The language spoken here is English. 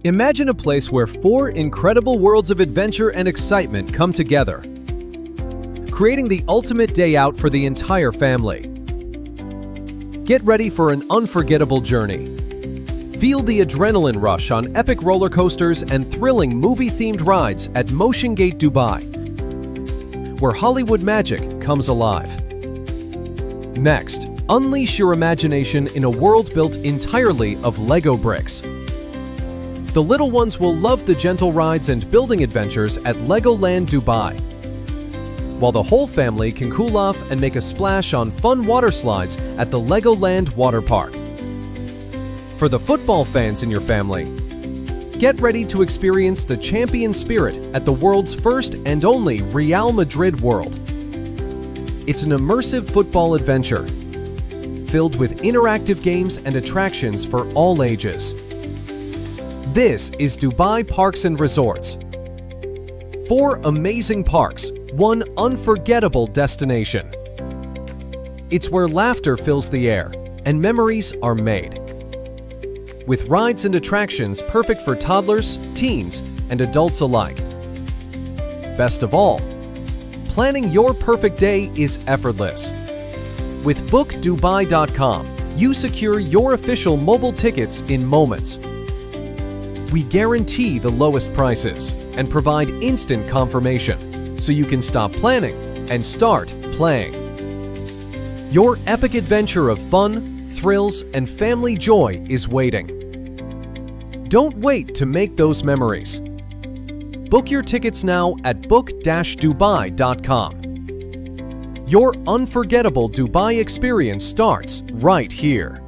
Imagine a place where four incredible worlds of adventure and excitement come together, creating the ultimate day out for the entire family. Get ready for an unforgettable journey. Feel the adrenaline rush on epic roller coasters and thrilling movie-themed rides at Motiongate Dubai, where Hollywood magic comes alive. Next, unleash your imagination in a world built entirely of Lego bricks. The little ones will love the gentle rides and building adventures at LEGOLAND Dubai, while the whole family can cool off and make a splash on fun water slides at the LEGOLAND Water Park. For the football fans in your family, get ready to experience the champion spirit at the world's first and only Real Madrid World. It's an immersive football adventure, filled with interactive games and attractions for all ages. This is Dubai Parks and Resorts. 4 amazing parks, 1 unforgettable destination. It's where laughter fills the air and memories are made. With rides and attractions perfect for toddlers, teens, and adults alike. Best of all, planning your perfect day is effortless. With bookdubai.com, you secure your official mobile tickets in moments. We guarantee the lowest prices and provide instant confirmation, so you can stop planning and start playing. Your epic adventure of fun, thrills, and family joy is waiting. Don't wait to make those memories. Book your tickets now at book-dubai.com. Your unforgettable Dubai experience starts right here.